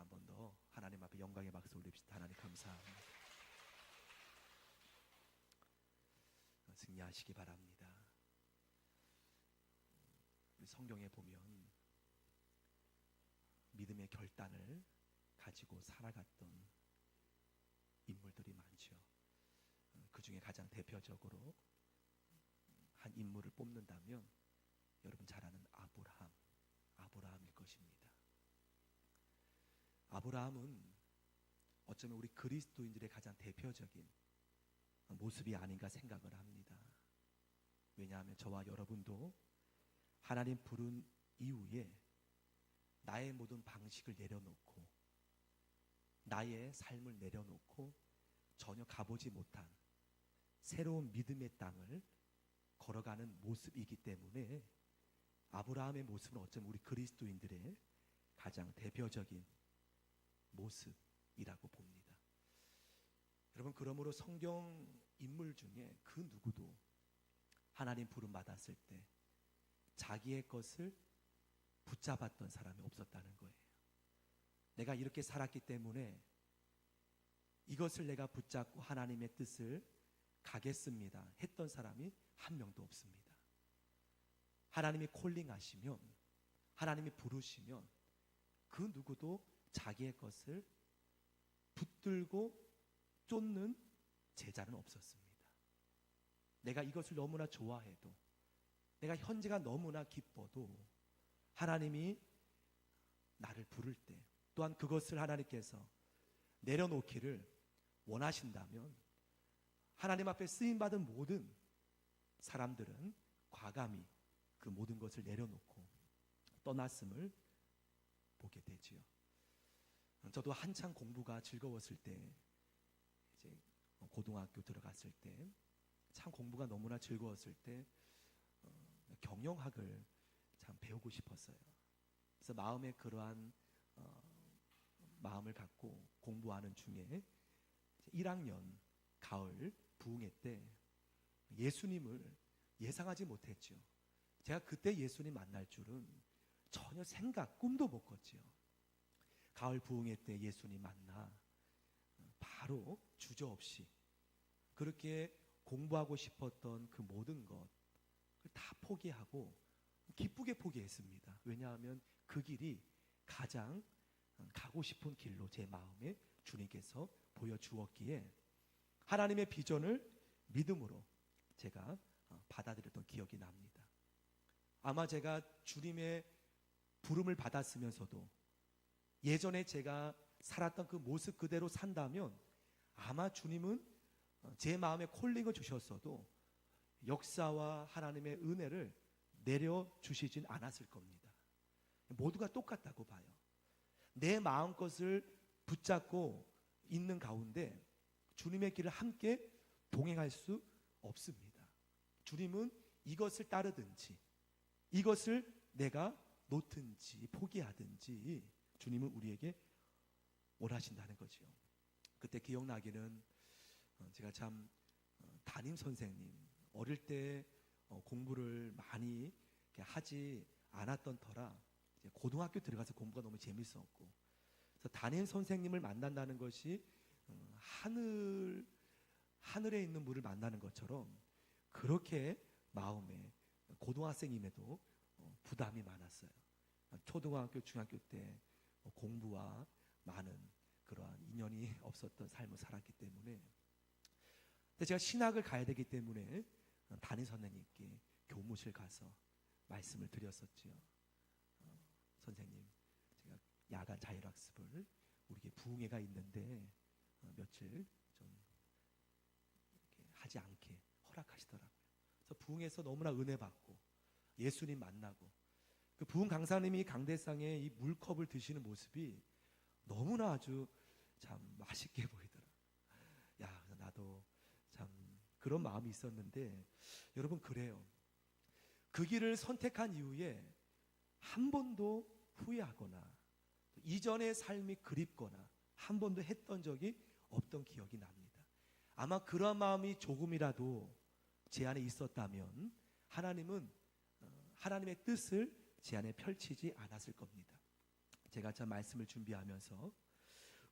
한 번 더 하나님 앞에 영광의 박수 올립시다. 하나님 감사합니다. 승리하시기 바랍니다. 우리 성경에 보면 믿음의 결단을 가지고 살아갔던 인물들이 많죠. 그 중에 가장 대표적으로 한 인물을 뽑는다면 여러분 잘 아는 아브라함일 것입니다. 아브라함은 어쩌면 우리 그리스도인들의 가장 대표적인 모습이 아닌가 생각을 합니다. 왜냐하면 저와 여러분도 하나님 부른 이후에 나의 모든 방식을 내려놓고 나의 삶을 내려놓고 전혀 가보지 못한 새로운 믿음의 땅을 걸어가는 모습이기 때문에 아브라함의 모습은 어쩌면 우리 그리스도인들의 가장 대표적인 모습이라고 봅니다. 여러분, 그러므로 성경 인물 중에 그 누구도 하나님 부름 받았을 때 자기의 것을 붙잡았던 사람이 없었다는 거예요. 내가 이렇게 살았기 때문에 이것을 내가 붙잡고 하나님의 뜻을 가겠습니다 했던 사람이 한 명도 없습니다. 하나님이 콜링하시면, 하나님이 부르시면 그 누구도 자기의 것을 붙들고 쫓는 제자는 없었습니다. 내가 이것을 너무나 좋아해도, 내가 현재가 너무나 기뻐도 하나님이 나를 부를 때, 또한 그것을 하나님께서 내려놓기를 원하신다면 하나님 앞에 쓰임받은 모든 사람들은 과감히 그 모든 것을 내려놓고 떠났음을 보게 되지요. 저도 한창 공부가 즐거웠을 때, 이제 고등학교 들어갔을 때 참 공부가 너무나 즐거웠을 때 경영학을 참 배우고 싶었어요. 그래서 마음에 그러한 마음을 갖고 공부하는 중에 1학년 가을 부흥회 때 예수님을 예상하지 못했죠. 제가 그때 예수님 만날 줄은 전혀 꿈도 못 꿨죠. 가을 부흥회 때 예수님 만나 바로 주저없이 그렇게 공부하고 싶었던 그 모든 것을 다 포기하고 기쁘게 포기했습니다. 왜냐하면 그 길이 가장 가고 싶은 길로 제 마음에 주님께서 보여주었기에 하나님의 비전을 믿음으로 제가 받아들였던 기억이 납니다. 아마 제가 주님의 부름을 받았으면서도 예전에 제가 살았던 그 모습 그대로 산다면 아마 주님은 제 마음에 콜링을 주셨어도 역사와 하나님의 은혜를 내려주시진 않았을 겁니다. 모두가 똑같다고 봐요. 내 마음것을 붙잡고 있는 가운데 주님의 길을 함께 동행할 수 없습니다. 주님은 이것을 따르든지 이것을 내가 놓든지 포기하든지 주님은 우리에게 원하신다는 거죠. 그때 기억나기는 제가 참 담임 선생님 어릴 때 공부를 많이 하지 않았던 터라 이제 고등학교 들어가서 공부가 너무 재밌었고, 그래서 담임 선생님을 만난다는 것이 하늘에 있는 물을 만나는 것처럼 그렇게 마음에 고등학생임에도 부담이 많았어요. 초등학교, 중학교 때 공부와 많은 그러한 인연이 없었던 삶을 살았기 때문에, 근데 제가 신학을 가야 되기 때문에 담임 선생님께 교무실 가서 말씀을 드렸었지요. 선생님, 제가 야간 자율학습을 우리에게 부흥회가 있는데 며칠 좀 이렇게 하지 않게 허락하시더라고요. 그래서 부흥회에서 너무나 은혜 받고 예수님 만나고 그 부흥 강사님이 강대상에 이 물컵을 드시는 모습이 너무나 아주 참 맛있게 보이더라. 야, 나도 참 그런 마음이 있었는데, 여러분 그래요. 그 길을 선택한 이후에 한 번도 후회하거나 이전의 삶이 그립거나 한 번도 했던 적이 없던 기억이 납니다. 아마 그런 마음이 조금이라도 제 안에 있었다면 하나님은 하나님의 뜻을 제 안에 펼치지 않았을 겁니다. 제가 참 말씀을 준비하면서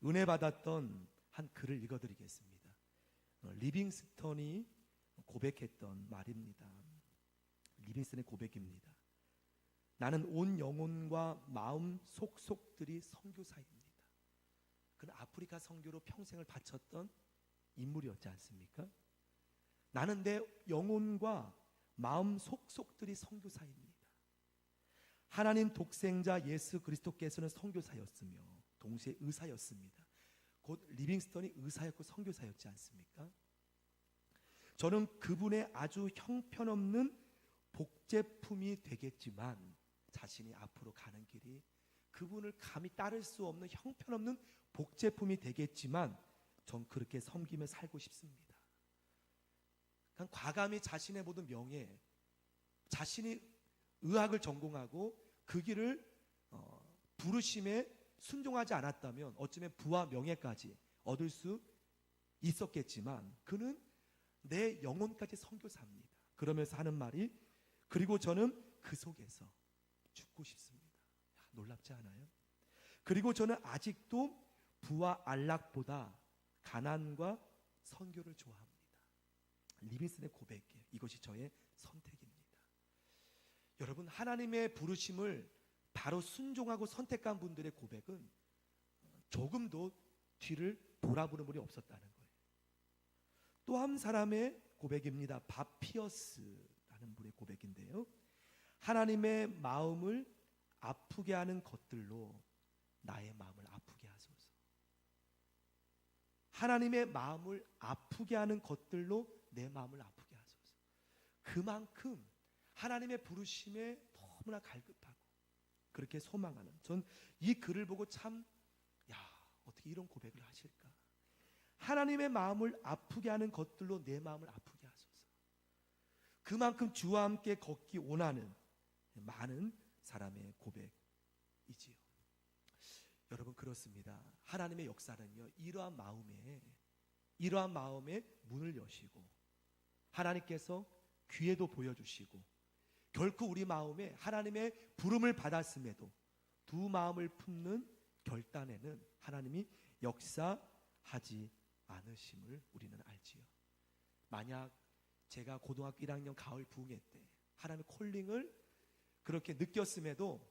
은혜 받았던 한 글을 읽어드리겠습니다. 리빙스턴이 고백했던 말입니다. 리빙스턴의 고백입니다. 나는 온 영혼과 마음 속속들이 선교사입니다. 그는 아프리카 선교로 평생을 바쳤던 인물이었지 않습니까? 나는 내 영혼과 마음 속속들이 선교사입니다. 하나님 독생자 예수 그리스도께서는 선교사였으며 동시에 의사였습니다. 곧 리빙스턴이 의사였고 선교사였지 않습니까? 저는 그분의 아주 형편없는 복제품이 되겠지만 자신이 앞으로 가는 길이 그분을 감히 따를 수 없는 형편없는 복제품이 되겠지만 전 그렇게 섬기며 살고 싶습니다. 그냥 과감히 자신의 모든 명예, 자신이 의학을 전공하고 그 길을 부르심에 순종하지 않았다면 어쩌면 부와 명예까지 얻을 수 있었겠지만 그는 내 영혼까지 선교사입니다. 그러면서 하는 말이 그리고 저는 그 속에서 죽고 싶습니다. 놀랍지 않아요? 그리고 저는 아직도 부와 안락보다 가난과 선교를 좋아합니다. 리빙스턴의 고백이에요. 이것이 저의 선택입니다. 여러분, 하나님의 부르심을 바로 순종하고 선택한 분들의 고백은 조금도 뒤를 돌아보는 분이 없었다는 거예요. 또 한 사람의 고백입니다. 바피어스라는 분의 고백인데요. 하나님의 마음을 아프게 하는 것들로 나의 마음을 아프게 하소서. 하나님의 마음을 아프게 하는 것들로 내 마음을 아프게 하소서. 그만큼 하나님의 부르심에 너무나 갈급하고 그렇게 소망하는, 전 이 글을 보고 참 어떻게 이런 고백을 하실까. 하나님의 마음을 아프게 하는 것들로 내 마음을 아프게 하소서. 그만큼 주와 함께 걷기 원하는 많은 사람의 고백이지요. 여러분, 그렇습니다. 하나님의 역사는요, 이러한 마음에 문을 여시고 하나님께서 귀에도 보여주시고 결코 우리 마음에 하나님의 부름을 받았음에도 두 마음을 품는 결단에는 하나님이 역사하지 않으심을 우리는 알지요. 만약 제가 고등학교 1학년 가을 부흥회 때 하나님의 콜링을 그렇게 느꼈음에도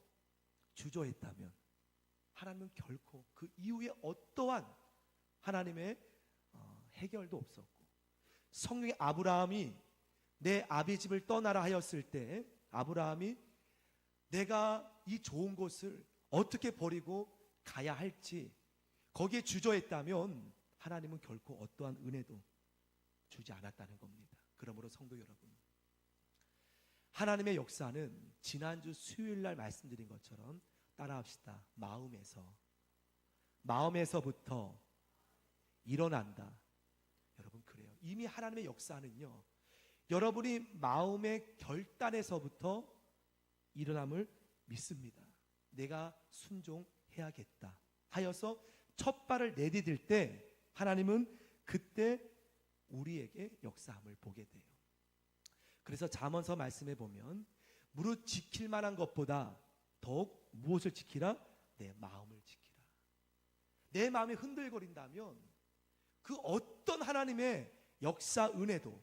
주저했다면 하나님은 결코 그 이후에 어떠한 하나님의 해결도 없었고, 성경의 아브라함이 내 아비집을 떠나라 하였을 때 아브라함이 내가 이 좋은 곳을 어떻게 버리고 가야 할지 거기에 주저했다면 하나님은 결코 어떠한 은혜도 주지 않았다는 겁니다. 그러므로 성도 여러분, 하나님의 역사는 지난주 수요일날 말씀드린 것처럼 따라합시다. 마음에서부터 일어난다. 여러분, 그래요. 이미 하나님의 역사는요, 여러분이 마음의 결단에서부터 일어남을 믿습니다. 내가 순종해야겠다 하여서 첫 발을 내디딜 때 하나님은 그때 우리에게 역사함을 보게 돼요. 그래서 잠언서 말씀에 보면 무릇 지킬 만한 것보다 더욱 무엇을 지키라? 내 마음을 지키라. 내 마음이 흔들거린다면 그 어떤 하나님의 역사 은혜도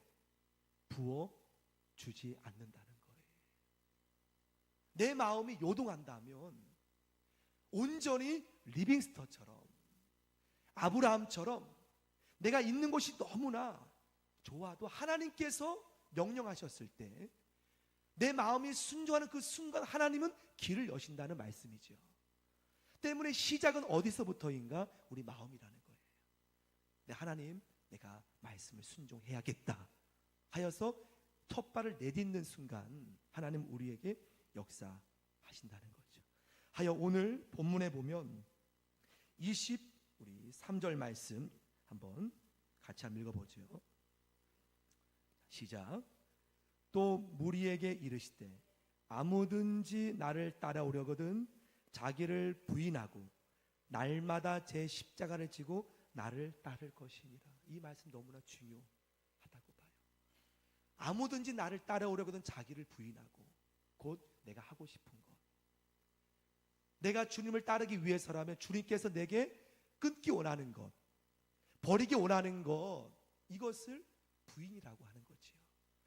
부어주지 않는다는 거예요. 내 마음이 요동한다면 온전히 리빙스턴처럼 아브라함처럼 내가 있는 곳이 너무나 좋아도 하나님께서 명령하셨을 때 내 마음이 순종하는 그 순간 하나님은 길을 여신다는 말씀이죠. 때문에 시작은 어디서부터인가? 우리 마음이라는 거예요. 네, 하나님, 내가 말씀을 순종해야겠다 하여서 첫 발을 내딛는 순간 하나님 우리에게 역사하신다는 거죠. 하여 오늘 본문에 보면 23절 말씀 한번 같이 한번 읽어보죠. 시작. 또 무리에게 이르시되 아무든지 나를 따라오려거든 자기를 부인하고 날마다 제 십자가를 지고 나를 따를 것이니라. 이 말씀 너무나 중요하다고 봐요. 아무든지 나를 따라오려거든 자기를 부인하고 곧 내가 하고 싶은 것, 내가 주님을 따르기 위해서라면 주님께서 내게 끊기 원하는 것, 버리기 원하는 것, 이것을 부인이라고 하는 거지요.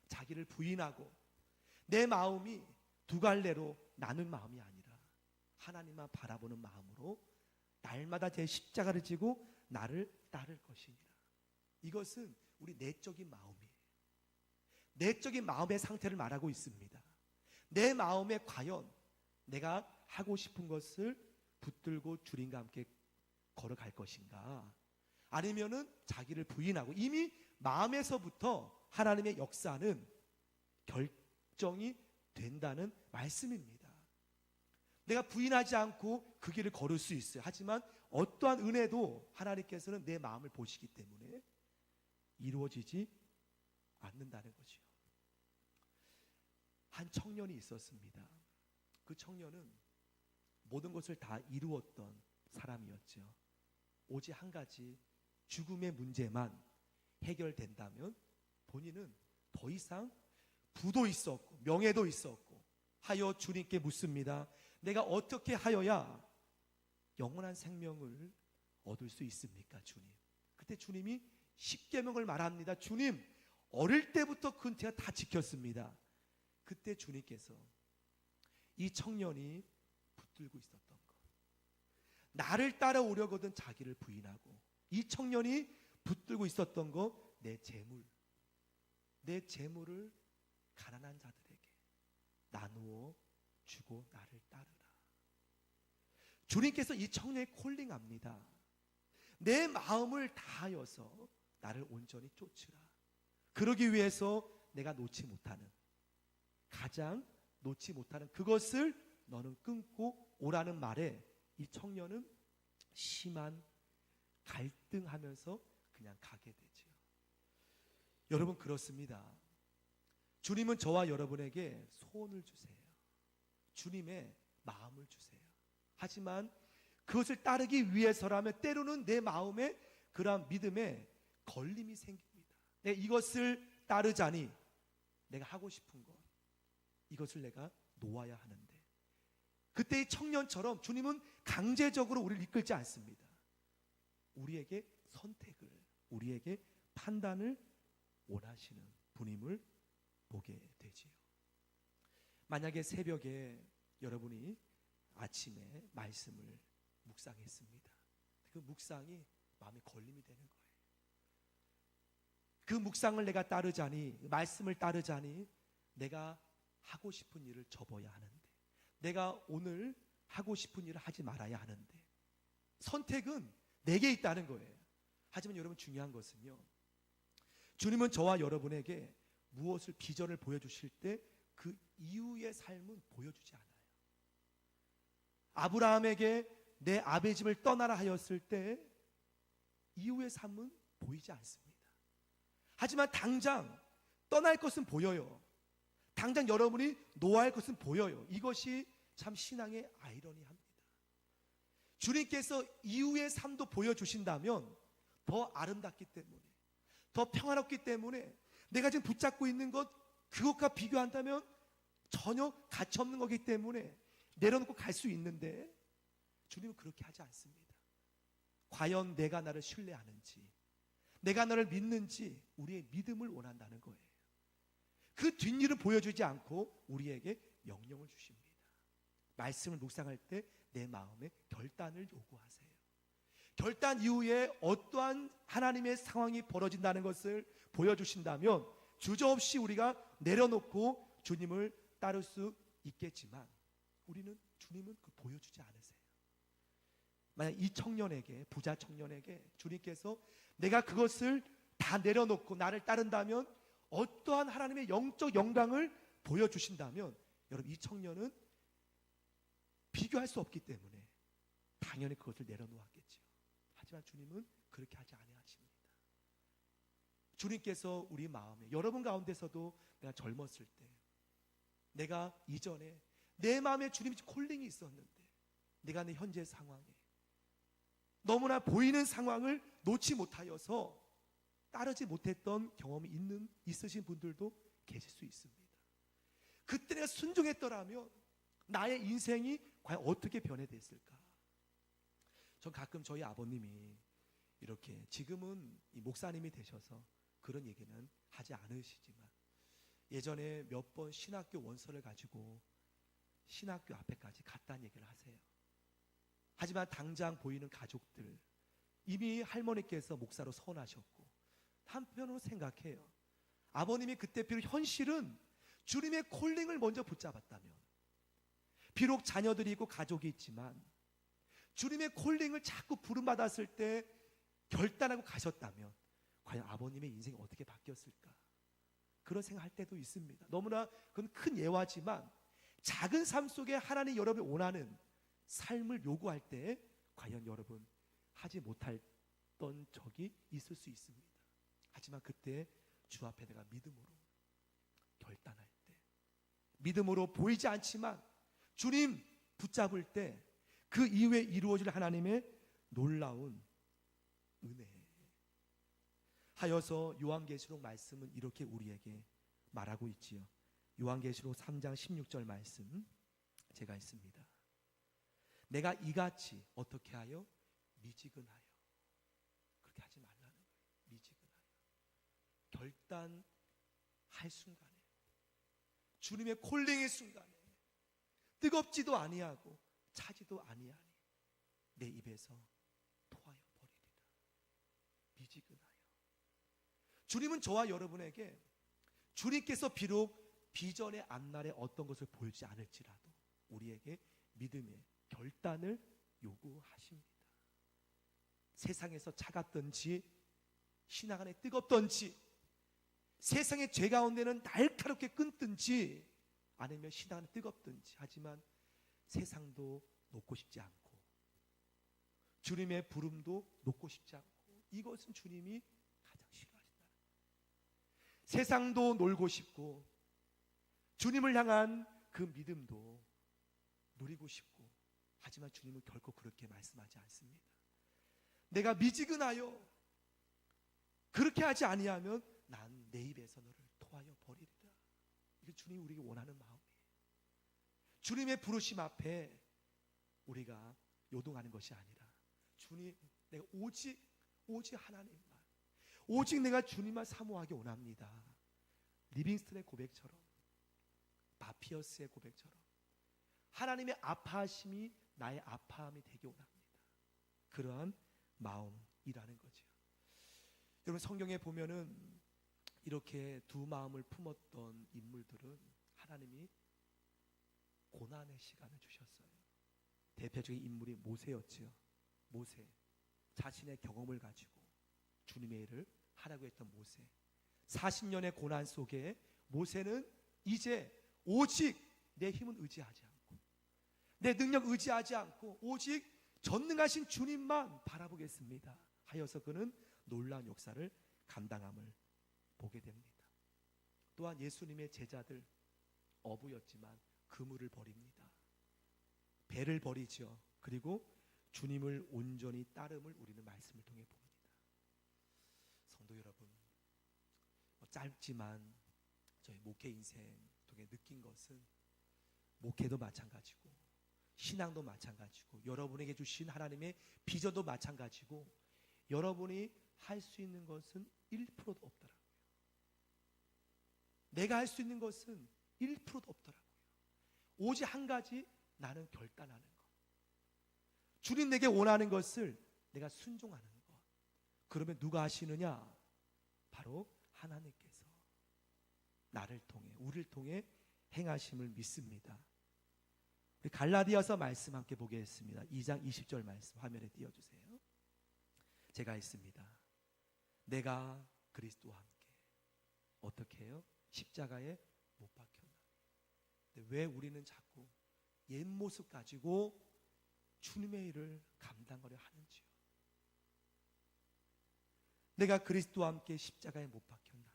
자기를 부인하고 내 마음이 두 갈래로 나눈 마음이 아니라 하나님만 바라보는 마음으로 날마다 제 십자가를 지고 나를 따를 것이니라. 이것은 우리 내적인 마음이에요. 내적인 마음의 상태를 말하고 있습니다. 내 마음에 과연 내가 하고 싶은 것을 붙들고 주님과 함께 걸어갈 것인가, 아니면은 자기를 부인하고, 이미 마음에서부터 하나님의 역사는 결정이 된다는 말씀입니다. 내가 부인하지 않고 그 길을 걸을 수 있어요. 하지만 어떠한 은혜도 하나님께서는 내 마음을 보시기 때문에 이루어지지 않는다는 거죠. 한 청년이 있었습니다. 그 청년은 모든 것을 다 이루었던 사람이었죠. 오직 한 가지, 죽음의 문제만 해결된다면 본인은 더 이상 부도 있었고 명예도 있었고 하여 주님께 묻습니다. 내가 어떻게 하여야 영원한 생명을 얻을 수 있습니까, 주님? 그때 주님이 십계명을 말합니다. 주님, 어릴 때부터 그건 제가 다 지켰습니다. 그때 주님께서 이 청년이 붙들고 있었던 것, 나를 따라오려거든 자기를 부인하고, 이 청년이 붙들고 있었던 것, 내 재물을 가난한 자들에게 나누어 주고 나를 따르라. 주님께서 이 청년에 콜링합니다. 내 마음을 다하여서 나를 온전히 쫓으라. 그러기 위해서 내가 가장 놓지 못하는 그것을 너는 끊고 오라는 말에 이 청년은 심한 갈등하면서 그냥 가게 되죠. 여러분, 그렇습니다. 주님은 저와 여러분에게 소원을 주세요. 주님의 마음을 주세요. 하지만 그것을 따르기 위해서라면 때로는 내 마음에 그러한 믿음에 걸림이 생깁니다. 내가 이것을 따르자니 내가 하고 싶은 것, 이것을 내가 놓아야 하는데, 그때 이 청년처럼 주님은 강제적으로 우리를 이끌지 않습니다. 우리에게 선택을, 우리에게 판단을 원하시는 분임을 보게 되지요. 만약에 새벽에 여러분이 아침에 말씀을 묵상했습니다. 그 묵상이 마음에 걸림이 되는 거예요. 그 묵상을 내가 따르자니, 말씀을 따르자니 내가 하고 싶은 일을 접어야 하는데, 내가 오늘 하고 싶은 일을 하지 말아야 하는데, 선택은 내게 있다는 거예요. 하지만 여러분, 중요한 것은요, 주님은 저와 여러분에게 무엇을 비전을 보여주실 때 그 이후의 삶은 보여주지 않아요. 아브라함에게 내 아버지 집을 떠나라 하였을 때 이후의 삶은 보이지 않습니다. 하지만 당장 떠날 것은 보여요. 당장 여러분이 놓아야 할 것은 보여요. 이것이 참 신앙의 아이러니합니다. 주님께서 이후의 삶도 보여주신다면 더 아름답기 때문에, 더 평화롭기 때문에, 내가 지금 붙잡고 있는 것, 그것과 비교한다면 전혀 가치없는 거기 때문에 내려놓고 갈 수 있는데, 주님은 그렇게 하지 않습니다. 과연 내가 나를 신뢰하는지, 내가 너를 믿는지, 우리의 믿음을 원한다는 거예요. 그 뒷일은 보여주지 않고 우리에게 명령을 주십니다. 말씀을 묵상할 때 내 마음에 결단을 요구하세요. 결단 이후에 어떠한 하나님의 상황이 벌어진다는 것을 보여주신다면 주저없이 우리가 내려놓고 주님을 따를 수 있겠지만, 주님은 그 보여주지 않으세요. 만약 이 청년에게, 부자 청년에게 주님께서 내가 그것을 다 내려놓고 나를 따른다면 어떠한 하나님의 영적 영광을 보여주신다면, 여러분, 이 청년은 비교할 수 없기 때문에 당연히 그것을 내려놓았겠죠. 하지만 주님은 그렇게 하지 아니하십니다. 주님께서 우리 마음에, 여러분 가운데서도 내가 젊었을 때, 내가 이전에 내 마음에 주님이 콜링이 있었는데, 내가 내 현재 상황에 너무나 보이는 상황을 놓지 못하여서 따르지 못했던 경험이 있으신 분들도 계실 수 있습니다. 그때 내가 순종했더라면 나의 인생이 과연 어떻게 변해됐을까? 전 가끔 저희 아버님이 이렇게 지금은 이 목사님이 되셔서 그런 얘기는 하지 않으시지만 예전에 몇 번 신학교 원서를 가지고 신학교 앞에까지 갔다는 얘기를 하세요. 하지만 당장 보이는 가족들, 이미 할머니께서 목사로 서원하셨고, 한편으로 생각해요. 아버님이 그때 비록 현실은 주님의 콜링을 먼저 붙잡았다면, 비록 자녀들이 있고 가족이 있지만 주님의 콜링을 자꾸 부름받았을 때 결단하고 가셨다면 과연 아버님의 인생이 어떻게 바뀌었을까? 그런 생각할 때도 있습니다. 너무나 그건 큰 예화지만 작은 삶 속에 하나님 여러분이 원하는 삶을 요구할 때 과연 여러분 하지 못했던 적이 있을 수 있습니다. 하지만 그때 주 앞에 내가 믿음으로 결단할 때, 믿음으로 보이지 않지만 주님 붙잡을 때 그 이후에 이루어질 하나님의 놀라운 은혜 하여서 요한계시록 말씀은 이렇게 우리에게 말하고 있지요. 요한계시록 3장 16절 말씀 제가 있습니다. 내가 이같이 어떻게 하여? 미지근하여. 그렇게 하지 말라는 거예요. 미지근하여. 결단할 순간에, 주님의 콜링의 순간에 뜨겁지도 아니하고 차지도 아니하니 내 입에서 토하여 버리리라. 미지근하여. 주님은 저와 여러분에게 주님께서 비록 비전의 앞날에 어떤 것을 보이지 않을지라도 우리에게 믿음의 결단을 요구하십니다. 세상에서 차갑든지 신앙 안에 뜨겁든지 세상의 죄 가운데는 날카롭게 끊든지 아니면 신앙 안에 뜨겁든지 하지만 세상도 놓고 싶지 않고 주님의 부름도 놓고 싶지 않고 이것은 주님이 가장 싫어하신다는 거예요. 세상도 놀고 싶고 주님을 향한 그 믿음도 누리고 싶고 하지만 주님은 결코 그렇게 말씀하지 않습니다. 내가 미지근하여 그렇게 하지 아니하면 난 내 입에서 너를 토하여 버리리라. 이게 주님이 우리에게 원하는 마음이에요. 주님의 부르심 앞에 우리가 요동하는 것이 아니라 주님, 내가 오직 하나님만, 오직 내가 주님만 사모하기 원합니다. 리빙스턴의 고백처럼, 바피어스의 고백처럼 하나님의 아파하심이 나의 아파함이 되기 원합니다. 그러한 마음이라는 거죠. 여러분 성경에 보면은 이렇게 두 마음을 품었던 인물들은 하나님이 고난의 시간을 주셨어요. 대표적인 인물이 모세였지요. 모세, 자신의 경험을 가지고 주님의 일을 하라고 했던 모세. 40년의 고난 속에 모세는 이제 오직 내 힘은 의지하지 않고 내 능력 의지하지 않고 오직 전능하신 주님만 바라보겠습니다 하여서 그는 놀라운 역사를 감당함을 보게 됩니다. 또한 예수님의 제자들 어부였지만 그물을 버립니다. 배를 버리죠. 그리고 주님을 온전히 따름을 우리는 말씀을 통해 봅니다. 성도 여러분, 짧지만 저희 목회 인생 통해 느낀 것은 목회도 마찬가지고 신앙도 마찬가지고 여러분에게 주신 하나님의 비전도 마찬가지고 여러분이 할 수 있는 것은 1%도 없더라고요. 내가 할 수 있는 것은 1%도 없더라고요. 오직 한 가지, 나는 결단하는 것. 주님 내게 원하는 것을 내가 순종하는 것. 그러면 누가 하시느냐? 바로 하나님께서 나를 통해, 우리를 통해 행하심을 믿습니다. 우리 갈라디아서 말씀 함께 보겠습니다. 2장 20절 말씀 화면에 띄워주세요. 제가 있습니다. 내가 그리스도와 함께 어떻게 해요? 십자가에 못 박혔나. 왜 우리는 자꾸 옛 모습 가지고 주님의 일을 감당하려 하는지요. 내가 그리스도와 함께 십자가에 못 박혔나니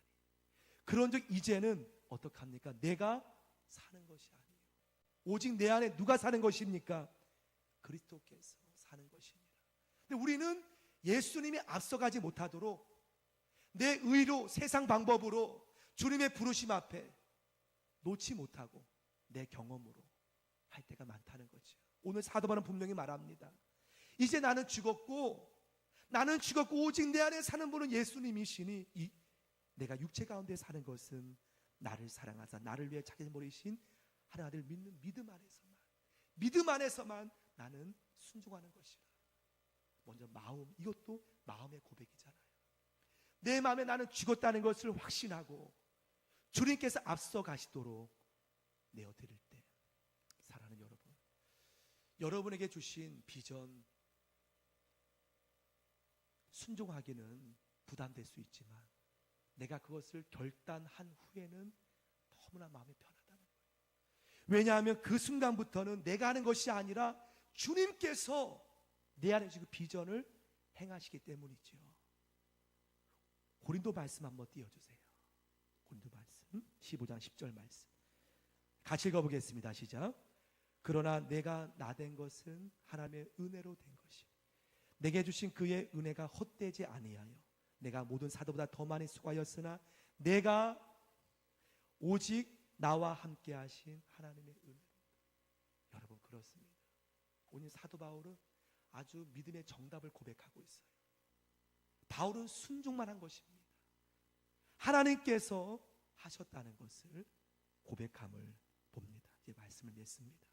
그런즉 이제는 어떡합니까? 내가 사는 것이 아니에요. 오직 내 안에 누가 사는 것입니까? 그리스도께서 사는 것입니다. 근데 우리는 예수님이 앞서가지 못하도록 내 의로 세상 방법으로 주님의 부르심 앞에 놓지 못하고 내 경험으로 할 때가 많다는 거죠. 오늘 사도 바울은 분명히 말합니다. 이제 나는 죽었고 오직 내 안에 사는 분은 예수님이시니 내가 육체 가운데 사는 것은 나를 사랑하사 나를 위해 자기를 버리신 하나님을 믿는 믿음 안에서만 나는 순종하는 것이라. 먼저 마음, 이것도 마음의 고백이잖아요. 내 마음에 나는 죽었다는 것을 확신하고 주님께서 앞서 가시도록 내어드릴 때, 사랑하는 여러분, 여러분에게 주신 비전 순종하기는 부담될 수 있지만 내가 그것을 결단한 후에는 너무나 마음이 편하다는 거예요. 왜냐하면 그 순간부터는 내가 하는 것이 아니라 주님께서 내 안에 지금 비전을 행하시기 때문이죠. 고린도 말씀 한번 띄워주세요. 고린도 말씀 15장 10절 말씀 같이 읽어보겠습니다. 시작. 그러나 내가 나된 것은 하나님의 은혜로 된 것이 내게 주신 그의 은혜가 헛되지 아니하여 내가 모든 사도보다 더 많이 수고하였으나 내가 오직 나와 함께 하신 하나님의 은혜로. 여러분, 그렇습니다. 오늘 사도 바울은 아주 믿음의 정답을 고백하고 있어요. 바울은 순종만 한 것입니다. 하나님께서 하셨다는 것을 고백함을 봅니다. 이제 말씀을 맺습니다.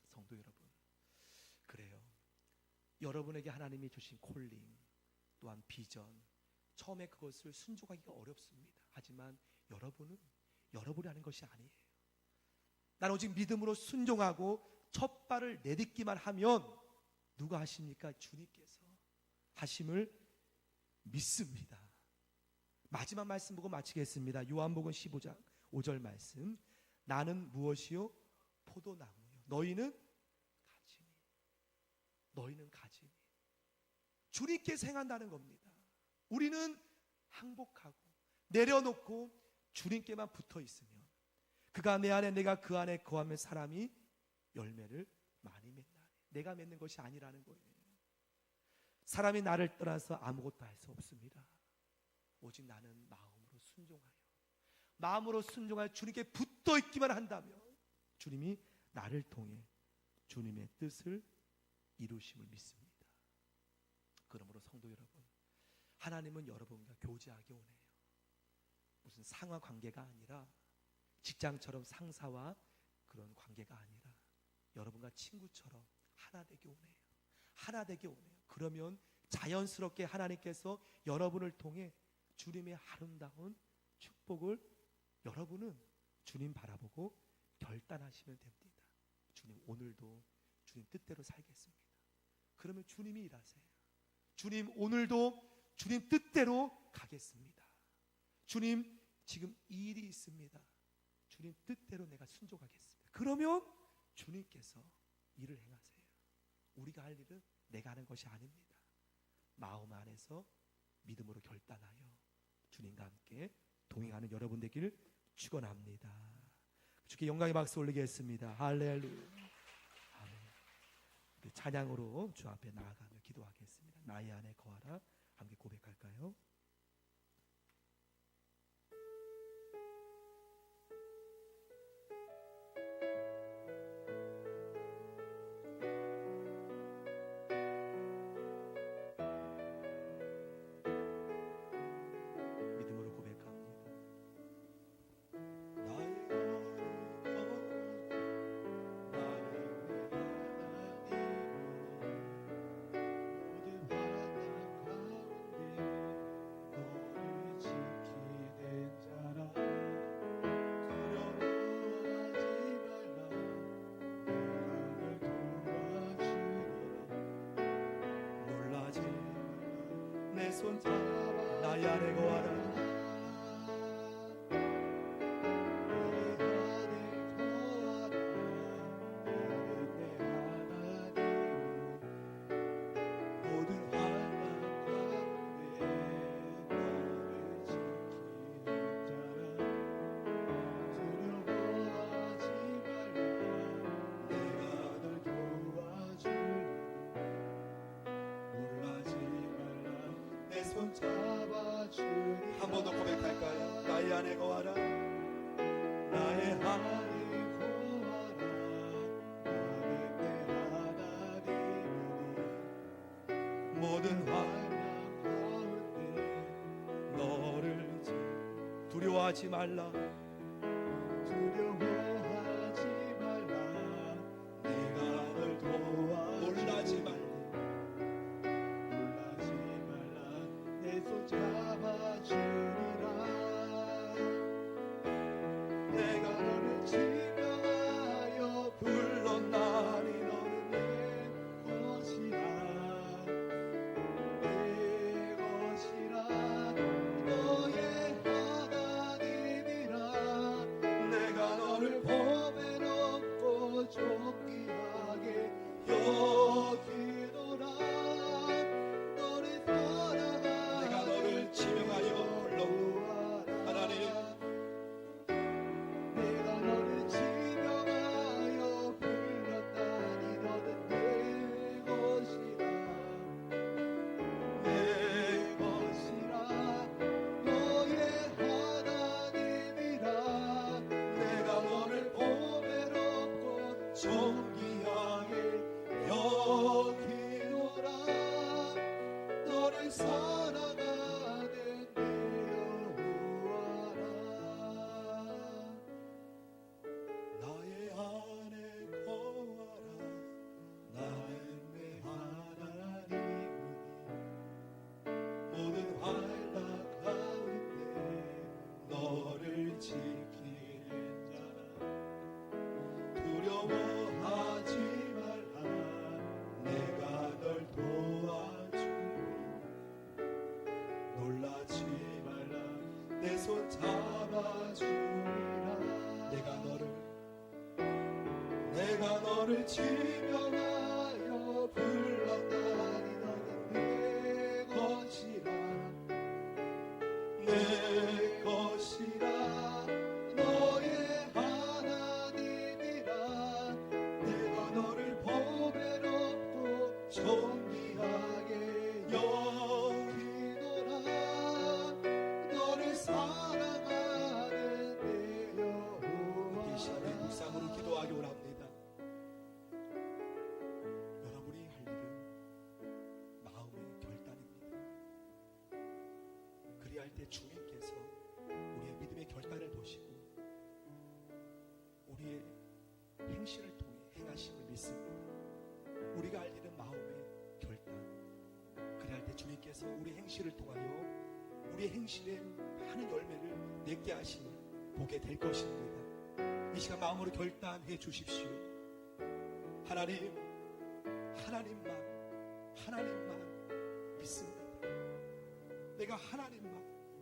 성도 여러분, 그래요. 여러분에게 하나님이 주신 콜링 또한 비전, 처음에 그것을 순종하기가 어렵습니다. 하지만 여러분은 여러분이 하는 것이 아니에요. 난 오직 믿음으로 순종하고 첫 발을 내딛기만 하면 누가 하십니까? 주님께서 하심을 믿습니다. 마지막 말씀 보고 마치겠습니다. 요한복음 15장 5절 말씀. 나는 무엇이요? 포도나무요. 너희는 가지니. 주님께서 행한다는 겁니다. 우리는 항복하고 내려놓고 주님께만 붙어 있으면 그가 내 안에 내가 그 안에 거하면 사람이 열매를 많이 맺나니. 내가 맺는 것이 아니라는 거예요. 사람이 나를 떠나서 아무것도 할 수 없습니다. 오직 나는 마음으로 순종하여 주님께 붙어 있기만 한다면 주님이 나를 통해 주님의 뜻을 이루심을 믿습니다. 그러므로 성도 여러분, 하나님은 여러분과 교제하기 원해요. 무슨 상하 관계가 아니라 직장처럼 상사와 그런 관계가 아니라 여러분과 친구처럼 하나 되기 원해요. 하나 되기 원해요. 그러면 자연스럽게 하나님께서 여러분을 통해 주님의 아름다운 축복을 여러분은 주님 바라보고 결단하시면 됩니다. 주님, 오늘도 주님 뜻대로 살겠습니다. 그러면 주님이 일하세요. 주님, 오늘도 주님 뜻대로 가겠습니다. 주님, 지금 이 일이 있습니다. 주님 뜻대로 내가 순종하겠습니다. 그러면 주님께서 일을 행하세요. 우리가 할 일은 내가 하는 것이 아닙니다. 마음 안에서 믿음으로 결단하여 주님과 함께 동행하는 여러분 되기를 축원합니다. 주께 영광의 박수 올리겠습니다. 할렐루야. 아멘. 우리 찬양으로 주 앞에 나아가며 기도하겠습니다. 나의 안에 거하라. 함께 고백할까요? 내 손잡아 나의 안에 거하라. 한 번 더 고백할까요? 나의 안에 거하라. 나의 안에 거하라. 나는 내 모든 환난 가운데 너를 두려워하지 말라. 두려워하지 말라. 내가 널 도와. 놀라지 말라. 놀라지 말라. 내 손 잡아주리라. 내가 너를 지명하여 불렀나니 너는 내 것이라. 내 것이라. 너의 하나님이라. 내가 너를 범에 넘고 존귀하게 여기노라. 너를 사랑하는 내가 너를 지명하여 불렀노라. 하나님, 내가 너를 지명하여 불렀다니 너는 내 것이라. 내 것이라. 너의 하나님이라. 내가 너를 범에 넘고 존귀하게 여기노라. 너를 사랑하는 내 여호와라. 나의 안에 거하라. 나는 내 하나님이니 모든 환난 가운데 너를 지키는 자라. 두려워하지 말라. 내가 널 도와주리. 놀라지 말라. 내 손 잡아주리라. 내가 너를 지명하여 불렀다니 너는 내 것이라. 내 것이라. 너의 하나님이라. 내가 너를 범에 넘고 존귀하게 여기노라. 너를 사랑하는 내 이 시간에 여호와라. 묵상으로 기도하기 원합니다. 여러분이 할 일은 마음의 결단입니다. 그리할 때 주님께서 우리의 믿음의 결단을 보시고 우리의 행실을 통해 행하심을 믿습니다. 우리가 할 일은 마음의 결단. 그리할 때 주님께서 우리 행실을 통하여 우리의 행실에 많은 열매를 맺게 하심을 보게 될 것입니다. 이 시간 마음으로 결단해 주십시오. 하나님만 믿습니다. 내가 하나님만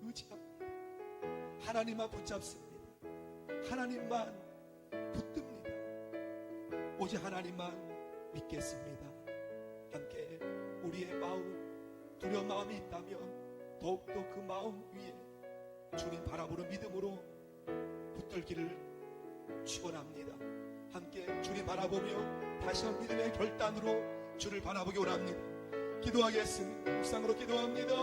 의지합니다. 하나님만 붙잡습니다. 하나님만 붙듭니다. 오직 하나님만 믿겠습니다. 함께 우리의 마음, 두려운 마음이 있다면 더욱더 그 마음 위에 주님 바라보는 믿음으로 붙들기를 축원합니다. 함께 주님 바라보며 다시 한 믿음의 결단으로 주를 바라보기 원합니다. 기도하겠습니다. 묵상으로 기도합니다.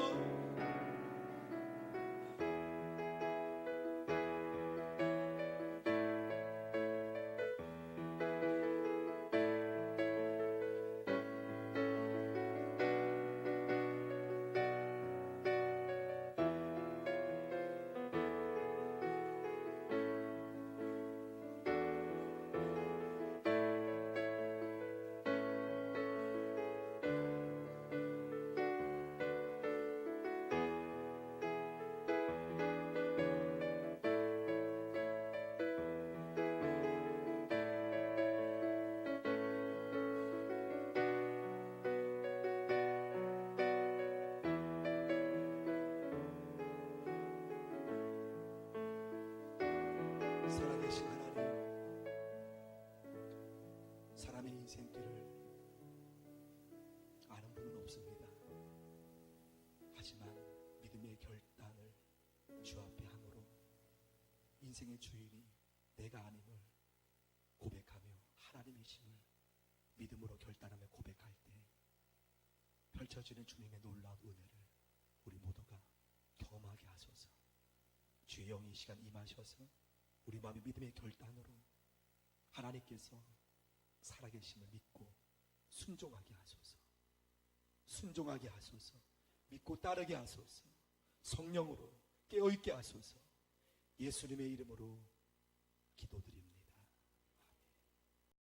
살아계신 하나님, 사람의 인생길을 아는 분은 없습니다. 하지만 믿음의 결단을 주 앞에 함으로 인생의 주인이 내가 아님을 고백하며 하나님이심을 믿음으로 결단하며 고백할 때 펼쳐지는 주님의 놀라운 은혜를 우리 모두가 경험하게 하소서. 주의 영이 이 시간 임하셔서 우리 마음의 믿음의 결단으로 하나님께서 살아계심을 믿고 순종하게 하소서. 순종하게 하소서. 믿고 따르게 하소서. 성령으로 깨어있게 하소서. 예수님의 이름으로